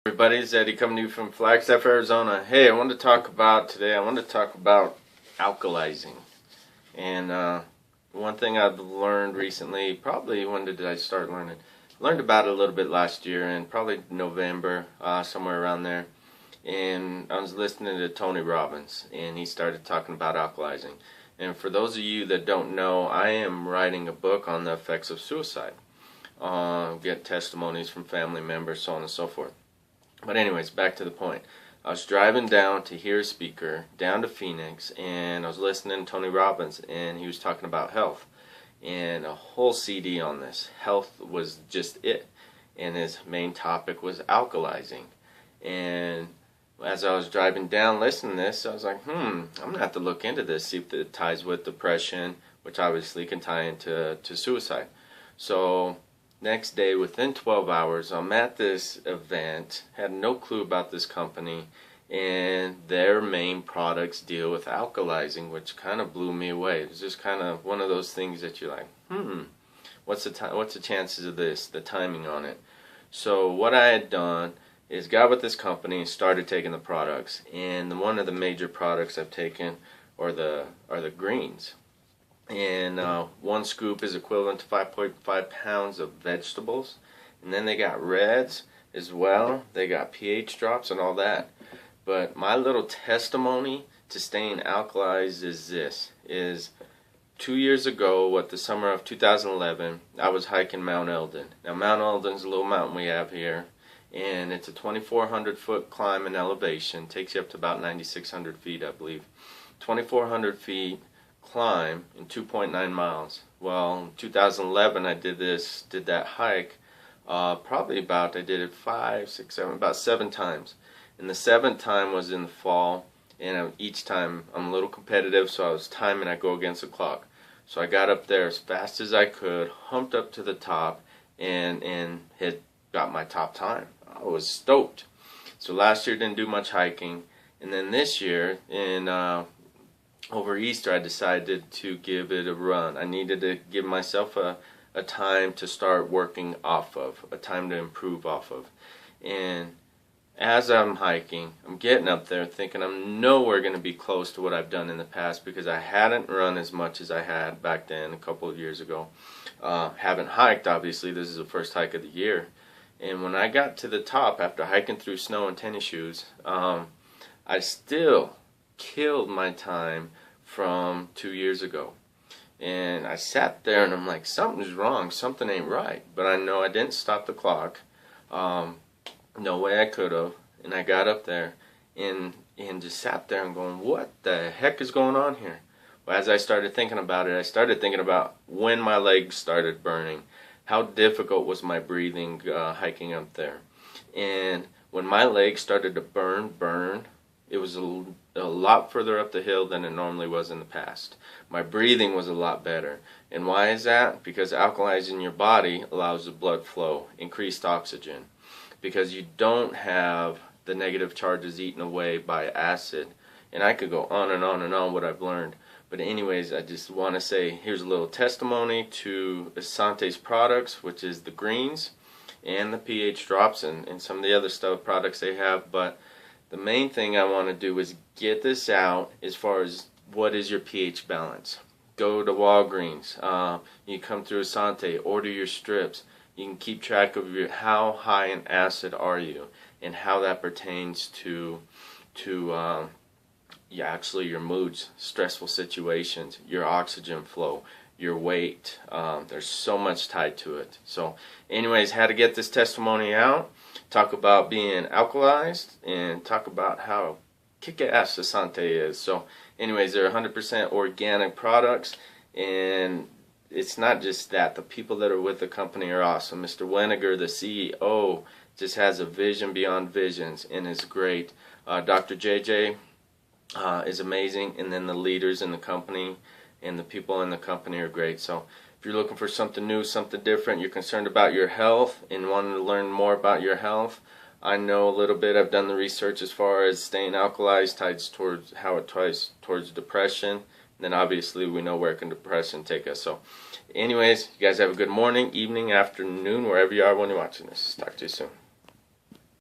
Everybody, it's Eddie coming to you from Flagstaff, Arizona. Hey, I want to talk about alkalizing. And one thing I've learned recently, probably when did I start learning? Learned about it a little bit last year, and probably November, somewhere around there. And I was listening to Tony Robbins, and he started talking about alkalizing. And for those of you that don't know, I am writing a book on the effects of suicide. Get testimonies from family members, so on and so forth. But anyways, back to the point. I was driving down to hear a speaker down to Phoenix, and I was listening to Tony Robbins, and he was talking about health, and a whole CD on this. Health was just it, and his main topic was alkalizing. And as I was driving down listening to this, I was like, I'm gonna have to look into this, see if it ties with depression, which obviously can tie into suicide. So next day, within 12 hours, I'm at this event, had no clue about this company, and their main products deal with alkalizing, which kind of blew me away. It was just kind of one of those things that you're like, what's the chances of this, the timing on it? So what I had done is got with this company and started taking the products, and one of the major products I've taken are the greens. And one scoop is equivalent to 5.5 pounds of vegetables. And then they got reds as well. They got pH drops and all that. But my little testimony to staying alkalized is this. 2 years ago, the summer of 2011, I was hiking Mount Eldon. Now Mount Eldon's a little mountain we have here. And it's a 2,400 foot climb in elevation. Takes you up to about 9,600 feet, I believe. 2,400 feet. Climb in 2.9 miles. Well, in 2011 I did that hike probably about, I did it 5, 6, 7, about 7 times. And the 7th time was in the fall, and each time I'm a little competitive, so I was timing, I go against the clock. So I got up there as fast as I could, humped up to the top, and got my top time. I was stoked. So last year didn't do much hiking, and then this year over Easter, I decided to give it a run. I needed to give myself a time to start working off of, a time to improve off of. And as I'm hiking, I'm getting up there thinking I'm nowhere going to be close to what I've done in the past, because I hadn't run as much as I had back then a couple of years ago. Haven't hiked, obviously. This is the first hike of the year. And when I got to the top, after hiking through snow in tennis shoes, I still killed my time from 2 years ago. And I sat there and I'm like, something's wrong, something ain't right. But I know I didn't stop the clock. No way I could have. And I got up there and just sat there and going, what the heck is going on here? Well, as I started thinking about it, I started thinking about when my legs started burning. How difficult was my breathing hiking up there? And when my legs started to burn, it was a lot further up the hill than it normally was in the past. My breathing was a lot better. And why is that? Because alkalizing your body allows the blood flow, increased oxygen. Because you don't have the negative charges eaten away by acid. And I could go on and on and on what I've learned. But anyways, I just want to say, here's a little testimony to Essante's products, which is the greens and the pH drops and some of the other products they have. But the main thing I want to do is get this out as far as what is your pH balance. Go to Walgreens. You come through Essante, order your strips. You can keep track of how high in acid are you, and how that pertains to actually your moods, stressful situations, your oxygen flow, your weight. There's so much tied to it. So anyways, had to get this testimony out, talk about being alkalized, and talk about how kick-ass Essante is. So anyways, they're 100% organic products, and it's not just that. The people that are with the company are awesome. Mr. Weniger, the CEO, just has a vision beyond visions and is great. Dr. JJ is amazing, and then the leaders in the company and the people in the company are great. So if you're looking for something new, something different, you're concerned about your health and wanting to learn more about your health, I know a little bit. I've done the research as far as staying alkalized ties towards how it ties towards depression. And then obviously we know where can depression take us. So anyways, you guys have a good morning, evening, afternoon, wherever you are when you're watching this. Talk to you soon.